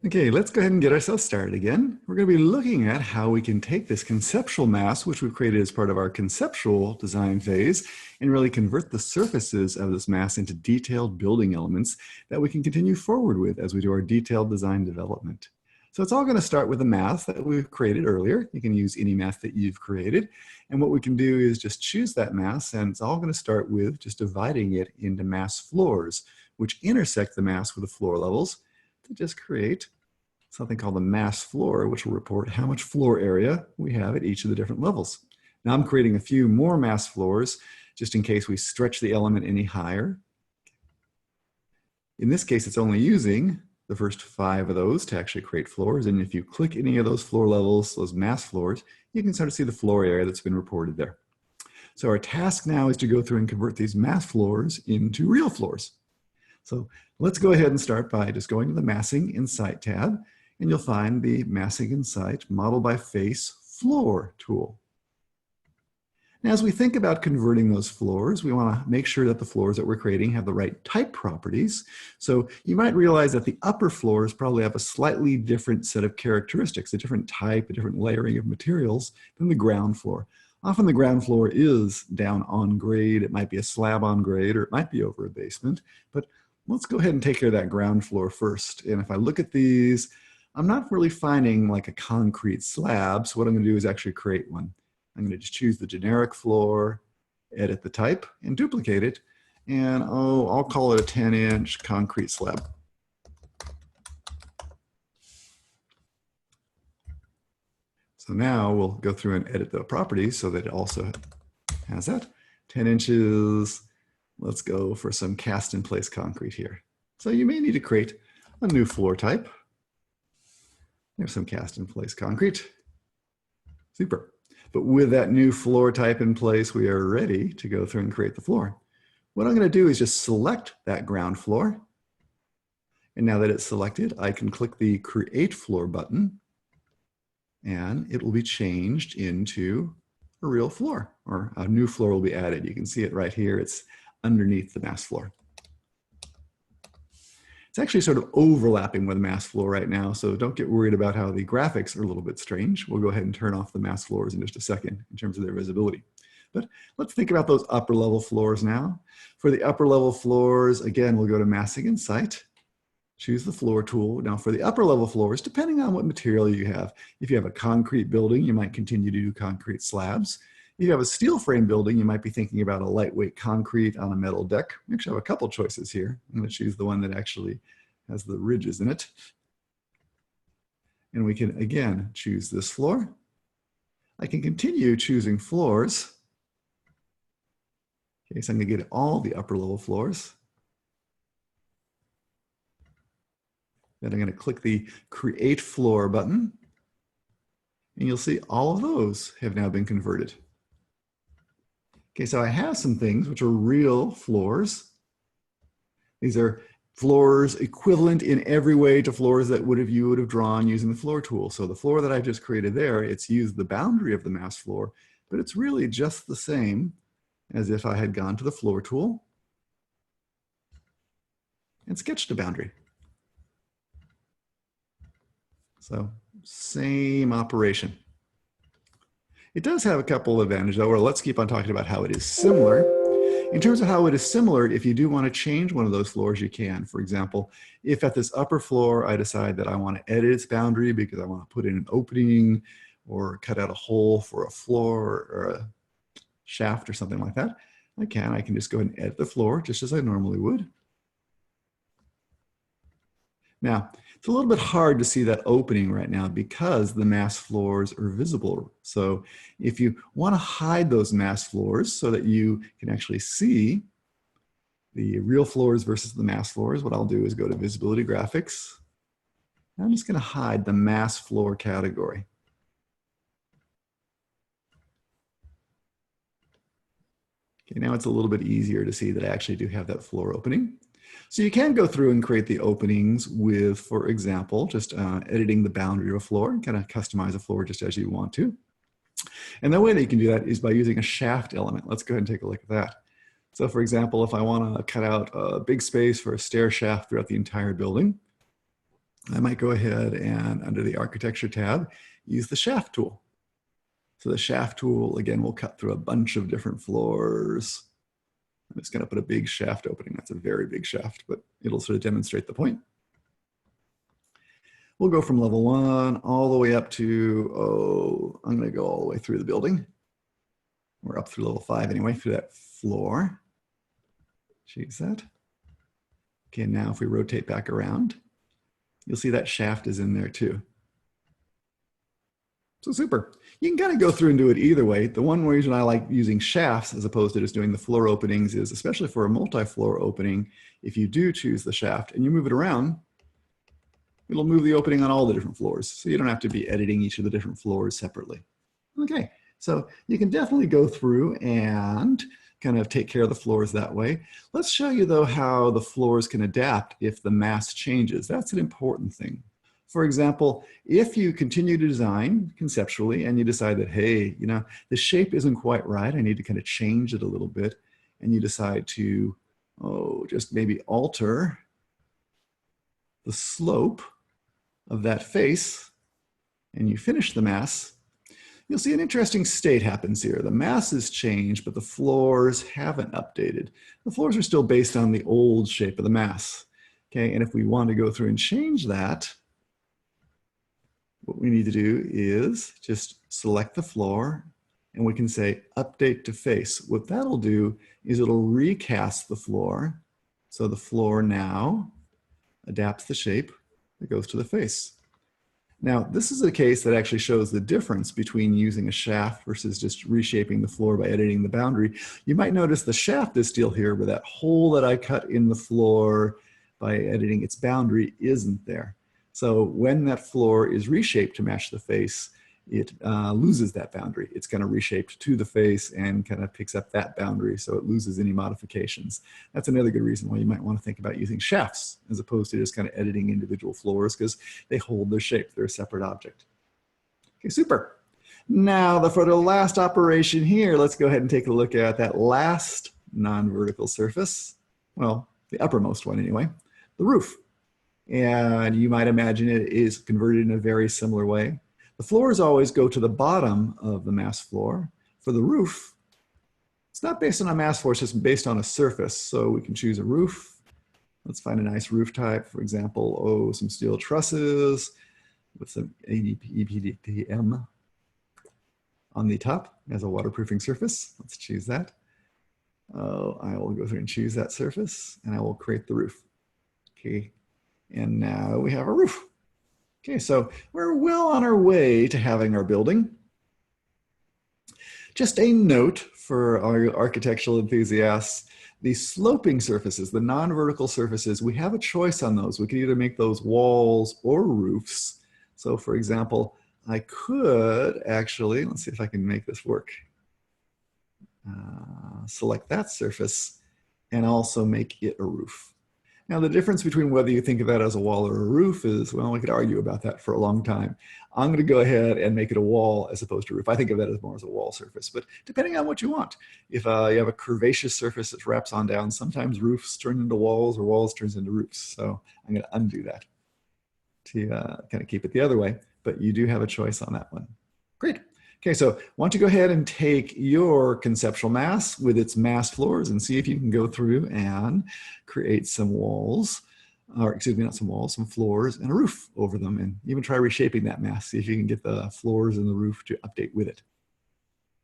Okay, let's go ahead and get ourselves started again. We're going to be looking at how we can take this conceptual mass, which we've created as part of our conceptual design phase, and really convert the surfaces of this mass into detailed building elements that we can continue forward with as we do our detailed design development. So it's all going to start with the math that we've created earlier. You can use any math that you've created. And what we can do is just choose that mass, and it's all going to start with just dividing it into mass floors, which intersect the mass with the floor levels to just create something called the mass floor, which will report how much floor area we have at each of the different levels. Now I'm creating a few more mass floors just in case we stretch the element any higher. In this case, it's only using the first 5 of those to actually create floors. And if you click any of those floor levels, those mass floors, you can start to see the floor area that's been reported there. So our task now is to go through and convert these mass floors into real floors. So let's go ahead and start by just going to the Massing in Site tab, and you'll find the Massing in Site Model by Face Floor tool. Now, as we think about converting those floors, we want to make sure that the floors that we're creating have the right type properties. So you might realize that the upper floors probably have a slightly different set of characteristics, a different type, a different layering of materials than the ground floor. Often the ground floor is down on grade. It might be a slab on grade, or it might be over a basement. But let's go ahead and take care of that ground floor first. And if I look at these, I'm not really finding like a concrete slab. So what I'm going to do is actually create one. I'm going to just choose the generic floor, edit the type, and duplicate it. And I'll call it a 10-inch concrete slab. So now we'll go through and edit the properties so that it also has that. 10 inches. Let's go for some cast in place concrete here. So you may need to create a new floor type. There's some cast in place concrete. Super. But with that new floor type in place, we are ready to go through and create the floor. What I'm going to do is just select that ground floor. And now that it's selected, I can click the Create Floor button, and it will be changed into a real floor, or a new floor will be added. You can see it right here. It's underneath the mass floor. It's actually sort of overlapping with mass floor right now, so don't get worried about how the graphics are a little bit strange. We'll go ahead and turn off the mass floors in just a second in terms of their visibility. But let's think about those upper level floors now. For the upper level floors, again, we'll go to Massing in Site, choose the floor tool. Now for the upper level floors, depending on what material you have, if you have a concrete building, you might continue to do concrete slabs. If you have a steel frame building, you might be thinking about a lightweight concrete on a metal deck. We actually have a couple choices here. I'm going to choose the one that actually has the ridges in it. And we can, again, choose this floor. I can continue choosing floors. Okay, so I'm going to get all the upper level floors. Then I'm going to click the Create Floor button. And you'll see all of those have now been converted. Okay, so I have some things which are real floors. These are floors equivalent in every way to floors that you would have drawn using the floor tool. So the floor that I just created there, it's used the boundary of the mass floor, but it's really just the same as if I had gone to the floor tool and sketched a boundary. So same operation. It does have a couple of advantages, though, or let's keep on talking about how it is similar. In terms of how it is similar, if you do want to change one of those floors, you can. For example, if at this upper floor, I decide that I want to edit its boundary because I want to put in an opening or cut out a hole for a floor or a shaft or something like that, I can just go ahead and edit the floor just as I normally would. Now, it's a little bit hard to see that opening right now because the mass floors are visible. So if you want to hide those mass floors so that you can actually see the real floors versus the mass floors, what I'll do is go to Visibility Graphics. I'm just going to hide the mass floor category. Okay, now it's a little bit easier to see that I actually do have that floor opening. So you can go through and create the openings with, for example, just editing the boundary of a floor and kind of customize a floor just as you want to. And the way that you can do that is by using a shaft element. Let's go ahead and take a look at that. So for example, if I want to cut out a big space for a stair shaft throughout the entire building, I might go ahead and under the architecture tab, use the shaft tool. So the shaft tool, again, will cut through a bunch of different floors. I'm just going to put a big shaft opening. That's a very big shaft, but it'll sort of demonstrate the point. We'll go from level 1 all the way up to, I'm going to go all the way through the building. We're up through level 5 anyway, through that floor. Choose that. Okay, now if we rotate back around, you'll see that shaft is in there too. So super. You can kind of go through and do it either way. The one reason I like using shafts as opposed to just doing the floor openings is, especially for a multi-floor opening, if you do choose the shaft and you move it around, it'll move the opening on all the different floors. So you don't have to be editing each of the different floors separately. Okay, so you can definitely go through and kind of take care of the floors that way. Let's show you though how the floors can adapt if the mass changes. That's an important thing. For example, if you continue to design conceptually and you decide that, hey, you know, the shape isn't quite right, I need to kind of change it a little bit, and you decide to, just maybe alter the slope of that face, and you finish the mass, you'll see an interesting state happens here. The mass has changed, but the floors haven't updated. The floors are still based on the old shape of the mass. Okay, and if we want to go through and change that, what we need to do is just select the floor and we can say update to face. What that'll do is it'll recast the floor. So the floor now adapts the shape that goes to the face. Now, this is a case that actually shows the difference between using a shaft versus just reshaping the floor by editing the boundary. You might notice the shaft is still here, but that hole that I cut in the floor by editing its boundary isn't there. So when that floor is reshaped to match the face, it loses that boundary. It's kind of reshaped to the face and kind of picks up that boundary, so it loses any modifications. That's another good reason why you might want to think about using shafts as opposed to just kind of editing individual floors, because they hold their shape. They're a separate object. Okay, super. Now, for the last operation here, let's go ahead and take a look at that last non-vertical surface. Well, the uppermost one anyway, the roof. And you might imagine it is converted in a very similar way. The floors always go to the bottom of the mass floor. For the roof, it's not based on a mass floor, it's just based on a surface. So we can choose a roof. Let's find a nice roof type. For example, some steel trusses with some EPDM on the top as a waterproofing surface. Let's choose that. I will go through and choose that surface and I will create the roof. Okay. And now we have a roof. Okay, so we're well on our way to having our building. Just a note for our architectural enthusiasts, the sloping surfaces, the non-vertical surfaces, we have a choice on those. We can either make those walls or roofs. So for example, I could actually, let's see if I can make this work. Select that surface and also make it a roof. Now, the difference between whether you think of that as a wall or a roof is, well, we could argue about that for a long time. I'm going to go ahead and make it a wall as opposed to a roof. I think of that as more as a wall surface, but depending on what you want. If you have a curvaceous surface that wraps on down, sometimes roofs turn into walls or walls turns into roofs. So I'm going to undo that to kind of keep it the other way, but you do have a choice on that one. Great. Okay, so why don't you go ahead and take your conceptual mass with its mass floors and see if you can go through and create some walls, or excuse me, not some walls, some floors and a roof over them, and even try reshaping that mass. See if you can get the floors and the roof to update with it.